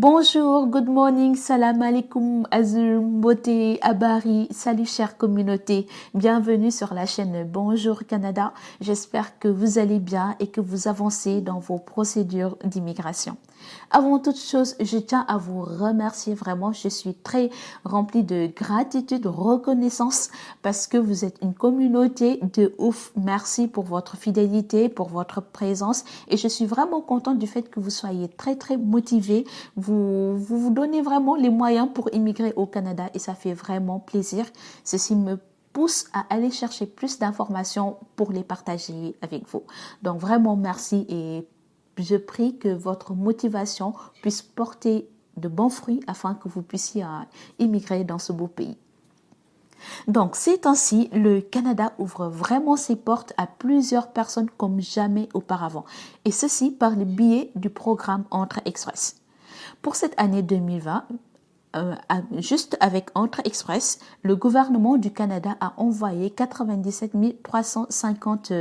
Bonjour, good morning, salam alaikum, azul, beauté, abari, salut chère communauté, bienvenue sur la chaîne Bonjour Canada. J'espère que vous allez bien et que vous avancez dans vos procédures d'immigration. Avant toute chose, je tiens à vous remercier vraiment, je suis très remplie de gratitude, de reconnaissance parce que vous êtes une communauté de ouf. Merci pour votre fidélité, pour votre présence et je suis vraiment contente du fait que vous soyez très motivés. Vous donnez vraiment les moyens pour immigrer au Canada et ça fait vraiment plaisir. Ceci me pousse à aller chercher plus d'informations pour les partager avec vous. Donc vraiment merci et je prie que votre motivation puisse porter de bons fruits afin que vous puissiez immigrer dans ce beau pays. Donc, ces temps-ci, le Canada ouvre vraiment ses portes à plusieurs personnes comme jamais auparavant. Et ceci par le biais du programme Entrée Express. Pour cette année 2020, juste avec Entrée Express, le gouvernement du Canada a envoyé 97 350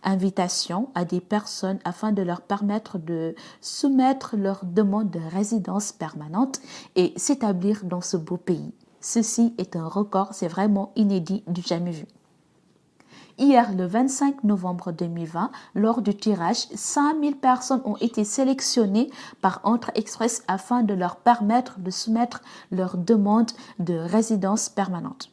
invitations à des personnes afin de leur permettre de soumettre leur demande de résidence permanente et s'établir dans ce beau pays. Ceci est un record, c'est vraiment inédit, du jamais vu. Hier, le 25 novembre 2020, lors du tirage, 5000 personnes ont été sélectionnées par Entrée Express afin de leur permettre de soumettre leur demande de résidence permanente.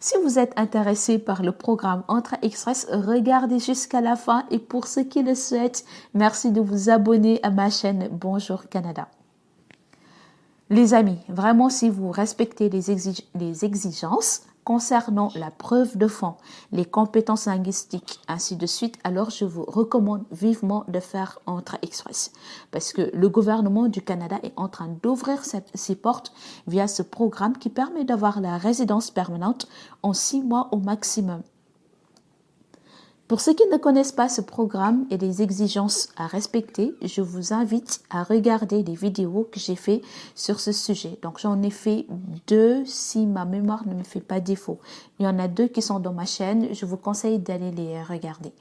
Si vous êtes intéressé par le programme Entrée Express, regardez jusqu'à la fin et pour ceux qui le souhaitent, merci de vous abonner à ma chaîne Bonjour Canada. Les amis, vraiment si vous respectez les exigences concernant la preuve de fond, les compétences linguistiques, ainsi de suite, alors je vous recommande vivement de faire Entrée Express. Parce que le gouvernement du Canada est en train d'ouvrir ses portes via ce programme qui permet d'avoir la résidence permanente en 6 mois au maximum. Pour ceux qui ne connaissent pas ce programme et les exigences à respecter, je vous invite à regarder les vidéos que j'ai fait sur ce sujet. Donc j'en ai fait 2 si ma mémoire ne me fait pas défaut. Il y en a 2 qui sont dans ma chaîne, je vous conseille d'aller les regarder.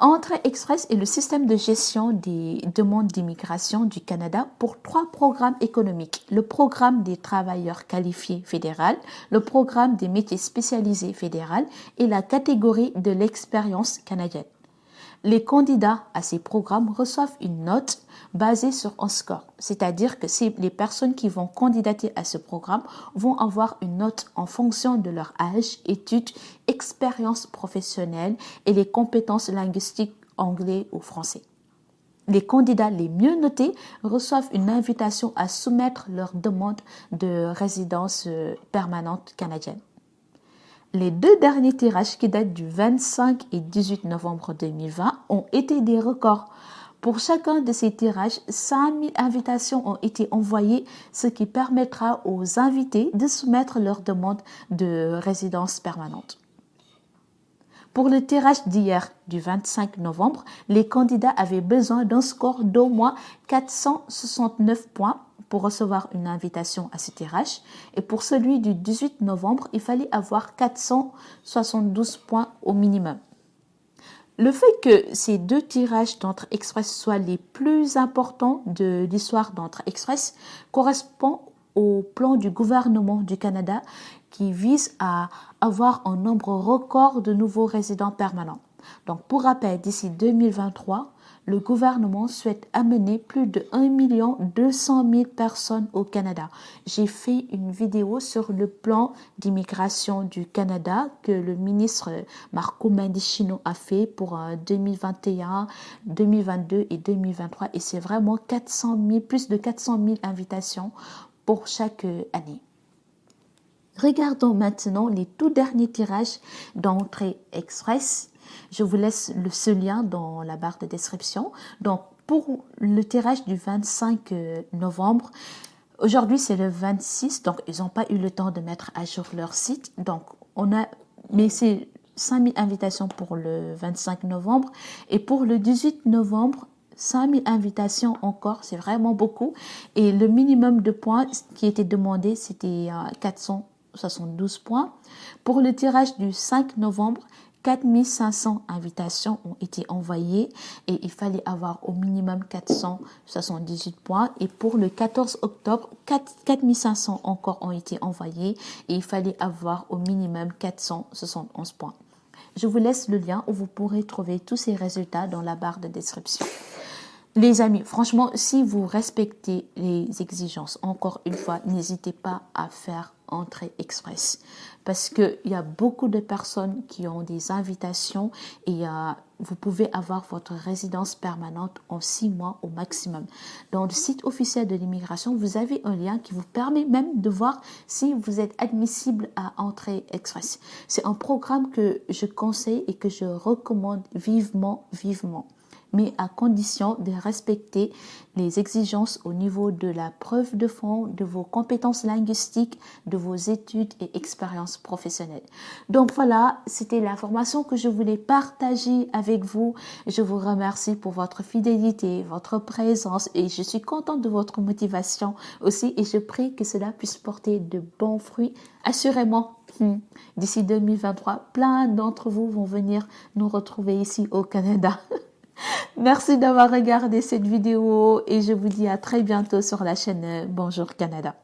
Entrée Express est le système de gestion des demandes d'immigration du Canada pour 3 programmes économiques. Le programme des travailleurs qualifiés fédéral, le programme des métiers spécialisés fédéral et la catégorie de l'expérience canadienne. Les candidats à ces programmes reçoivent une note basée sur un score, c'est-à-dire que les personnes qui vont candidater à ce programme vont avoir une note en fonction de leur âge, études, expérience professionnelle et les compétences linguistiques anglais ou français. Les candidats les mieux notés reçoivent une invitation à soumettre leur demande de résidence permanente canadienne. Les 2 derniers tirages qui datent du 25 et 18 novembre 2020 ont été des records. Pour chacun de ces tirages, 5000 invitations ont été envoyées, ce qui permettra aux invités de soumettre leur demande de résidence permanente. Pour le tirage d'hier, du 25 novembre, les candidats avaient besoin d'un score d'au moins 469 points pour recevoir une invitation à ce tirage. Et pour celui du 18 novembre, il fallait avoir 472 points au minimum. Le fait que ces 2 tirages d'Entrée Express soient les plus importants de l'histoire d'Entrée Express correspond au plan du gouvernement du Canada qui vise à avoir un nombre record de nouveaux résidents permanents. Donc, pour rappel, d'ici 2023, le gouvernement souhaite amener plus de 1 200 000 personnes au Canada. J'ai fait une vidéo sur le plan d'immigration du Canada que le ministre Marco Mendicino a fait pour 2021, 2022 et 2023 et c'est vraiment plus de 400 000 invitations pour chaque année. Regardons maintenant les tout derniers tirages d'Entrée Express. Je vous laisse ce lien dans la barre de description. Donc, pour le tirage du 25 novembre, aujourd'hui c'est le 26, donc ils n'ont pas eu le temps de mettre à jour leur site. Donc, mais c'est 5000 invitations pour le 25 novembre. Et pour le 18 novembre, 5000 invitations encore, c'est vraiment beaucoup. Et le minimum de points qui était demandé, c'était 472 points. Pour le tirage du 5 novembre, 4500 invitations ont été envoyées et il fallait avoir au minimum 478 points. Et pour le 14 octobre, 4500 encore ont été envoyés et il fallait avoir au minimum 471 points. Je vous laisse le lien où vous pourrez trouver tous ces résultats dans la barre de description. Les amis, franchement, si vous respectez les exigences, encore une fois, n'hésitez pas à faire entrée express parce qu'il y a beaucoup de personnes qui ont des invitations et vous pouvez avoir votre résidence permanente en 6 mois au maximum. Dans le site officiel de l'immigration, vous avez un lien qui vous permet même de voir si vous êtes admissible à entrée express. C'est un programme que je conseille et que je recommande vivement, mais à condition de respecter les exigences au niveau de la preuve de fond, de vos compétences linguistiques, de vos études et expériences professionnelles. Donc voilà, c'était l'information que je voulais partager avec vous. Je vous remercie pour votre fidélité, votre présence et je suis contente de votre motivation aussi et je prie que cela puisse porter de bons fruits. Assurément, d'ici 2023, plein d'entre vous vont venir nous retrouver ici au Canada. Merci d'avoir regardé cette vidéo et je vous dis à très bientôt sur la chaîne Bonjour Canada.